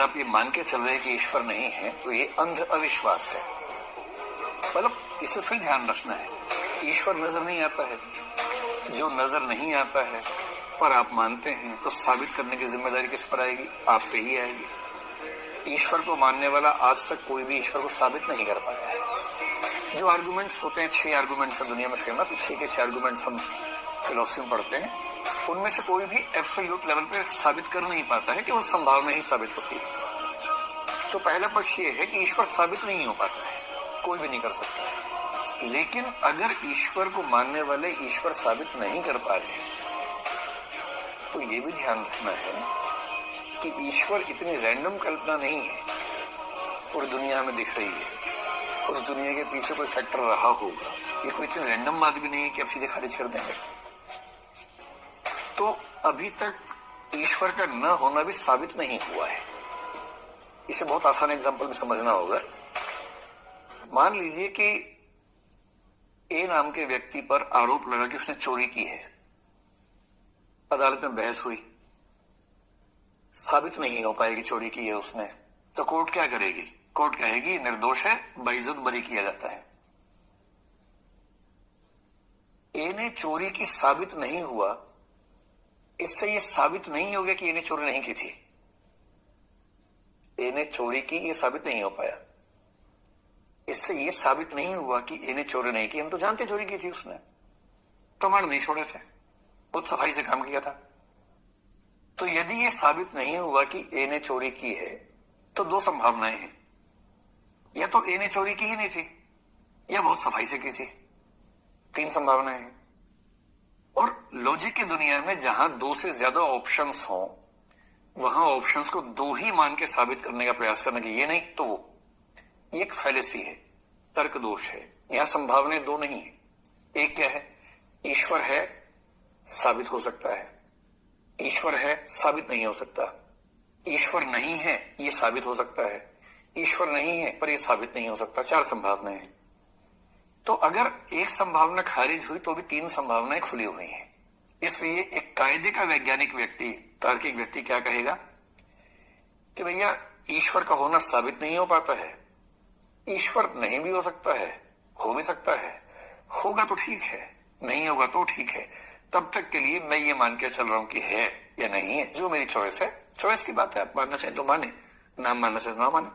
आप ये मान के चल रहे हैं कि ईश्वर नहीं है तो ये अंध अविश्वास है। मतलब इसमें फिर ध्यान रखना है, ईश्वर नजर नहीं आता है। जो नजर नहीं आता है पर आप मानते हैं तो साबित करने की जिम्मेदारी किस पर आएगी? आप पे ही आएगी। ईश्वर को मानने वाला आज तक कोई भी ईश्वर को साबित नहीं कर पाया है। जो आर्गुमेंट्स होते हैं, 6 आर्गुमेंट्स दुनिया में फेमस, 6 के 6 आर्गुमेंट्स हम फिलोसफी में पढ़ते हैं, उनमें से कोई भी एब्सोल्यूट लेवल पे साबित कर नहीं पाता है, केवल संभावना ही साबित होती है। तो पहला पक्ष ये है कि ईश्वर साबित नहीं हो पाता है, कोई भी नहीं कर सकता है। लेकिन अगर ईश्वर को मानने वाले ईश्वर साबित नहीं कर पा रहे तो ये भी ध्यान रखना है कि ईश्वर इतनी रैंडम कल्पना नहीं है, पूरी दुनिया में दिख रही है। उस दुनिया के पीछे कोई फैक्टर रहा होगा। ये कोई इतनी रैंडम बात भी नहीं है कि अब सीधे खारिज कर देंगे। तो अभी तक ईश्वर का न होना भी साबित नहीं हुआ है। इसे बहुत आसान एग्जांपल में समझना होगा। मान लीजिए कि ए नाम के व्यक्ति पर आरोप लगा कि उसने चोरी की है। अदालत में बहस हुई, साबित नहीं हो पाएगी चोरी की है उसने, तो कोर्ट क्या करेगी? कोर्ट कहेगी निर्दोष है, बाइज्जत बरी किया जाता है। ए ने चोरी की साबित नहीं हुआ, इससे यह साबित नहीं हो गया कि ए ने चोरी नहीं की थी। ए ने चोरी की, यह साबित नहीं हो पाया। इससे यह साबित नहीं हुआ कि ए ने चोरी नहीं की। हम तो जानते चोरी की थी उसने, प्रमाण नहीं छोड़े थे, बहुत सफाई से काम किया था। तो यदि यह साबित नहीं हुआ कि ए ने चोरी की है तो 2 संभावनाएं हैं। या तो ए ने चोरी की ही नहीं थी या बहुत सफाई से की थी। 3 संभावनाएं हैं। और लॉजिक की दुनिया में जहां 2 से ज्यादा ऑप्शंस हो वहां ऑप्शंस को 2 ही मान के साबित करने का प्रयास करना कि ये नहीं तो वो, ये एक फैलेसी है, तर्क दोष है। यहां संभावनाएं 2 नहीं है। एक क्या है? ईश्वर है, साबित हो सकता है। ईश्वर है, साबित नहीं हो सकता। ईश्वर नहीं है, ये साबित हो सकता है। ईश्वर नहीं है पर यह साबित नहीं हो सकता। 4 संभावनाएं हैं। तो अगर एक संभावना खारिज हुई तो भी 3 संभावनाएं खुली हुई हैं। इसलिए एक कायदे का वैज्ञानिक व्यक्ति, तार्किक व्यक्ति क्या कहेगा कि भैया ईश्वर का होना साबित नहीं हो पाता है। ईश्वर नहीं भी हो सकता है, हो भी सकता है। होगा तो ठीक है, नहीं होगा तो ठीक है। तब तक के लिए मैं ये मान के चल रहा हूं कि है या नहीं है, जो मेरी चॉइस है। चॉइस की बात है, आप मानना चाहें तो माने, ना मानना चाहें तो ना माने।